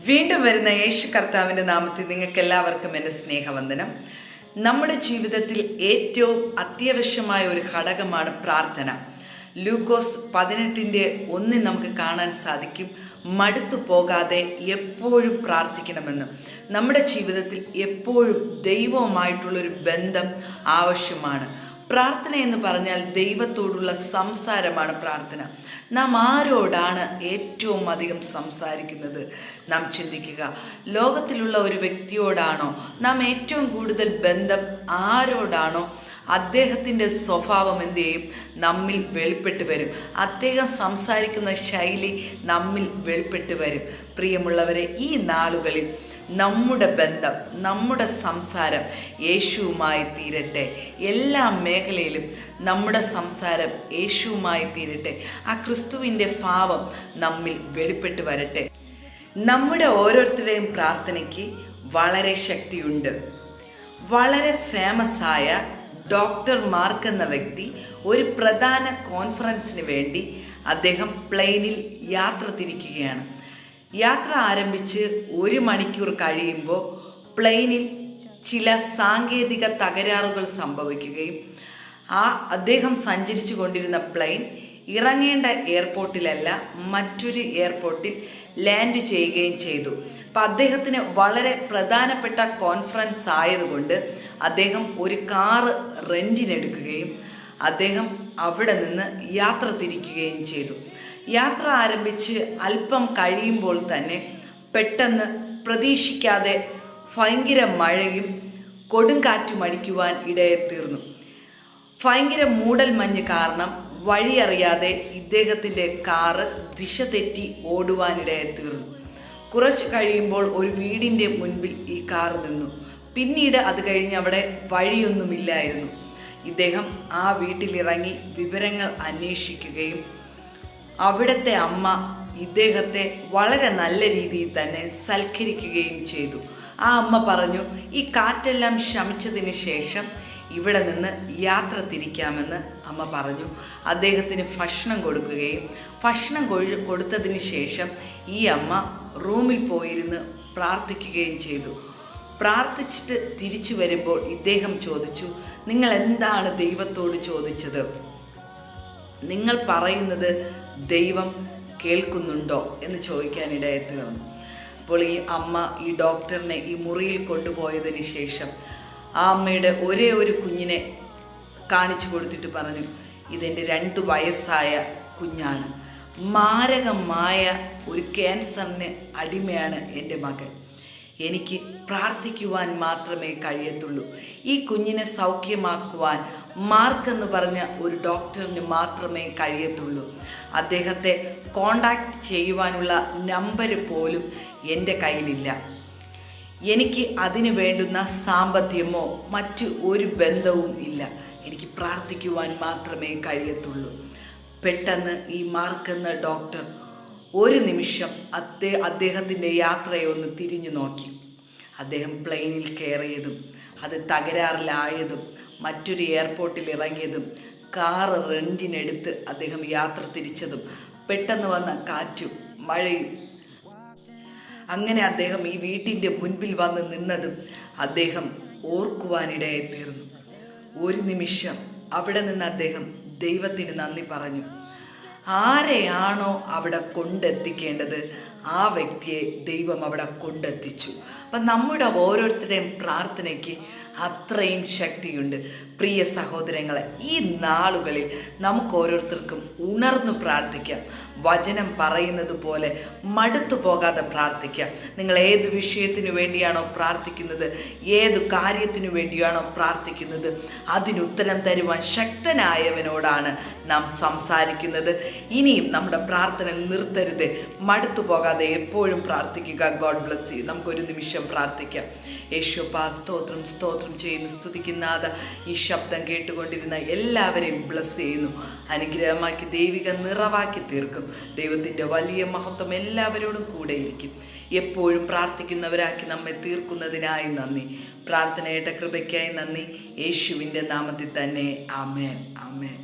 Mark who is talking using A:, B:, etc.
A: വീണ്ടും വരുന്ന യേശു കർത്താവിൻ്റെ നാമത്തിൽ നിങ്ങൾക്ക് എല്ലാവർക്കും എൻ്റെ സ്നേഹവന്ദനം. നമ്മുടെ ജീവിതത്തിൽ ഏറ്റവും അത്യാവശ്യമായ ഒരു ഘടകമാണ് പ്രാർത്ഥന. ലൂക്കോസ് 18:1 നമുക്ക് കാണാൻ സാധിക്കും, മടുത്തു പോകാതെ എപ്പോഴും പ്രാർത്ഥിക്കണമെന്ന്. നമ്മുടെ ജീവിതത്തിൽ എപ്പോഴും ദൈവവുമായിട്ടുള്ളൊരു ബന്ധം ആവശ്യമാണ്. പ്രാർത്ഥന എന്ന് പറഞ്ഞാൽ ദൈവത്തോടുള്ള സംസാരമാണ് പ്രാർത്ഥന. നാം ആരോടാണ് ഏറ്റവും അധികം സംസാരിക്കുന്നത്? നാം ചിന്തിക്കുക. ലോകത്തിലുള്ള ഒരു വ്യക്തിയോടാണോ? നാം ഏറ്റവും കൂടുതൽ ബന്ധം ആരോടാണോ അദ്ദേഹത്തിൻ്റെ സ്വഭാവം എന്ത് ചെയ്യും? നമ്മിൽ വെളിപ്പെട്ട് വരും. അദ്ദേഹം സംസാരിക്കുന്ന ശൈലി നമ്മിൽ വെളിപ്പെട്ട് വരും. പ്രിയമുള്ളവരെ, ഈ നാളുകളിൽ നമ്മുടെ ബന്ധം, നമ്മുടെ സംസാരം യേശുവുമായി തീരട്ടെ. എല്ലാ മേഖലയിലും നമ്മുടെ സംസാരം യേശുവുമായി തീരട്ടെ. ആ ക്രിസ്തുവിൻ്റെ ഭാവം നമ്മിൽ വെളിപ്പെട്ട് വരട്ടെ. നമ്മുടെ ഓരോരുത്തരുടെയും പ്രാർത്ഥനയ്ക്ക് വളരെ ശക്തിയുണ്ട്. വളരെ ഫേമസ് ആയ ഡോക്ടർ മാർക്ക് എന്ന വ്യക്തി ഒരു പ്രധാന കോൺഫറൻസിന് വേണ്ടി അദ്ദേഹം പ്ലെയിനിൽ യാത്ര തിരിക്കുകയാണ്. യാത്ര ആരംഭിച്ച് 1 മണിക്കൂർ കഴിയുമ്പോൾ പ്ലെയിനിൽ ചില സാങ്കേതിക തകരാറുകൾ സംഭവിക്കുകയും അദ്ദേഹം സഞ്ചരിച്ചു കൊണ്ടിരുന്ന പ്ലെയിൻ ഇറങ്ങേണ്ട എയർപോർട്ടിലല്ല, മറ്റൊരു എയർപോർട്ടിൽ ലാൻഡ് ചെയ്യുകയും ചെയ്തു. അപ്പം അദ്ദേഹത്തിന് വളരെ പ്രധാനപ്പെട്ട കോൺഫറൻസ് ആയതുകൊണ്ട് അദ്ദേഹം ഒരു കാറ് റെൻറ്റിനെടുക്കുകയും അദ്ദേഹം അവിടെ നിന്ന് യാത്ര തിരിക്കുകയും ചെയ്തു. യാത്ര ആരംഭിച്ച് അല്പം കഴിയുമ്പോൾ തന്നെ പെട്ടെന്ന് പ്രതീക്ഷിക്കാതെ ഭയങ്കര മഴയും കൊടുങ്കാറ്റും അടിക്കുവാൻ ഇടയെത്തീർന്നു. ഭയങ്കര മൂടൽ മഞ്ഞ് കാരണം വഴിയറിയാതെ ഇദ്ദേഹത്തിൻ്റെ കാറ് ദിശ തെറ്റി ഓടുവാനിടയെത്തീർന്നു. കുറച്ച് കഴിയുമ്പോൾ ഒരു വീടിൻ്റെ മുൻപിൽ ഈ കാർ നിന്നു. പിന്നീട് അത് കഴിഞ്ഞ് അവിടെ വഴിയൊന്നുമില്ലായിരുന്നു. ഇദ്ദേഹം ആ വീട്ടിലിറങ്ങി വിവരങ്ങൾ അന്വേഷിക്കുകയും അവിടുത്തെ അമ്മ ഇദ്ദേഹത്തെ വളരെ നല്ല രീതിയിൽ തന്നെ സൽക്കരിക്കുകയും ചെയ്തു. ആ അമ്മ പറഞ്ഞു, ഈ കാറ്റെല്ലാം ശമിച്ചതിന് ശേഷം ഇവിടെ നിന്ന് യാത്ര തിരിക്കാമെന്ന് അമ്മ പറഞ്ഞു. അദ്ദേഹത്തിന് ഭക്ഷണം കൊടുക്കുകയും ഭക്ഷണം കൊടുത്തതിന് ശേഷം ഈ അമ്മ റൂമിൽ പോയിരുന്ന് പ്രാർത്ഥിക്കുകയും ചെയ്തു. പ്രാർത്ഥിച്ചിട്ട് തിരിച്ചു വരുമ്പോൾ ഇദ്ദേഹം ചോദിച്ചു, നിങ്ങൾ എന്താണ് ദൈവത്തോട് ചോദിച്ചത്? നിങ്ങൾ പറയുന്നത് ദൈവം കേൾക്കുന്നുണ്ടോ എന്ന് ചോദിക്കാനിടയെത്തുകയാണ്. അപ്പോൾ ഈ അമ്മ ഈ ഡോക്ടറിനെ ഈ മുറിയിൽ കൊണ്ടുപോയതിന് ശേഷം ആ അമ്മയുടെ ഒരേ ഒരു കുഞ്ഞിനെ കാണിച്ചു കൊടുത്തിട്ട് പറഞ്ഞു, ഇതെൻ്റെ 2 വയസ്സായ കുഞ്ഞാണ്. മാരകമായ ഒരു ക്യാൻസറിന് അടിമയാണ് എൻ്റെ മകൻ. എനിക്ക് പ്രാർത്ഥിക്കുവാൻ മാത്രമേ കഴിയത്തുള്ളൂ. ഈ കുഞ്ഞിനെ സൗഖ്യമാക്കുവാൻ മാർക്ക് എന്ന് പറഞ്ഞ ഒരു ഡോക്ടറിന് മാത്രമേ കഴിയത്തുള്ളൂ. അദ്ദേഹത്തെ കോണ്ടാക്ട് ചെയ്യുവാനുള്ള നമ്പർ പോലും എൻ്റെ കയ്യിലില്ല. എനിക്ക് അതിന് വേണ്ടുന്ന സാമ്പത്തികമോ മറ്റ് ഒരു ബന്ധവും ഇല്ല. എനിക്ക് പ്രാർത്ഥിക്കുവാൻ മാത്രമേ കഴിയത്തുള്ളൂ. പെട്ടെന്ന് ഈ മാർക്ക് എന്ന ഡോക്ടർ ഒരു നിമിഷം അദ്ദേഹത്തിൻ്റെ യാത്രയെ ഒന്ന് തിരിഞ്ഞു നോക്കി. അദ്ദേഹം പ്ലെയിനിൽ കയറിയതും അത് തകരാറിലായതും മറ്റൊരു എയർപോർട്ടിൽ ഇറങ്ങിയതും കാറ് റെൻറ്റിനെടുത്ത് അദ്ദേഹം യാത്ര തിരിച്ചതും പെട്ടെന്ന് വന്ന കാറ്റും മഴയും, അങ്ങനെ അദ്ദേഹം ഈ വീട്ടിൻ്റെ മുൻപിൽ വന്ന് നിന്നതും അദ്ദേഹം ഓർക്കുവാനിടയെത്തീർന്നു. ഒരു നിമിഷം അവിടെ നിന്ന് അദ്ദേഹം ദൈവത്തിന് നന്ദി പറഞ്ഞു. ആരെയാണോ അവിടെ കൊണ്ടെത്തിക്കേണ്ടത് ആ വ്യക്തിയെ ദൈവം അവിടെ കൊണ്ടെത്തിച്ചു. അപ്പം നമ്മുടെ ഓരോരുത്തരുടെയും പ്രാർത്ഥനയ്ക്ക് അത്രയും ശക്തിയുണ്ട്. പ്രിയ സഹോദരങ്ങളെ, ഈ നാളുകളിൽ നമുക്ക് ഓരോരുത്തർക്കും ഉണർന്നു പ്രാർത്ഥിക്കാം. വചനം പറയുന്നത് പോലെ മടുത്തു പോകാതെ പ്രാർത്ഥിക്കാം. നിങ്ങൾ ഏത് വിഷയത്തിനു വേണ്ടിയാണോ പ്രാർത്ഥിക്കുന്നത്, ഏത് കാര്യത്തിനു വേണ്ടിയാണോ പ്രാർത്ഥിക്കുന്നത്, അതിനുത്തരം തരുവാൻ ശക്തനായവനോടാണ് നാം സംസാരിക്കുന്നത്. ഇനിയും നമ്മുടെ പ്രാർത്ഥന നിർത്തരുത്. മടുത്തു പോകാതെ എപ്പോഴും പ്രാർത്ഥിക്കുക. God bless you. നമുക്കൊരു നിമിഷം പ്രാർത്ഥിക്കാം. യേശുപ്പാ, സ്തോത്രം സ്തോത്രം ചെയ്യുന്നു, സ്തുതിക്കുന്നാഥ. ഈ ശബ്ദം കേട്ടുകൊണ്ടിരുന്ന എല്ലാവരെയും ബ്ലസ് ചെയ്യുന്നു, അനുഗ്രഹമാക്കി ദൈവിക നിറവാക്കി തീർക്കും. ദൈവത്തിൻ്റെ വലിയ മഹത്വം എല്ലാവരോടും കൂടെ ഇരിക്കും. എപ്പോഴും പ്രാർത്ഥിക്കുന്നവരാക്കി നമ്മെ തീർക്കുന്നതിനായി നന്ദി. പ്രാർത്ഥനയുടെ കൃപയ്ക്കായി നന്ദി. യേശുവിൻ്റെ നാമത്തിൽ തന്നെ. ആമേൻ, ആമേൻ.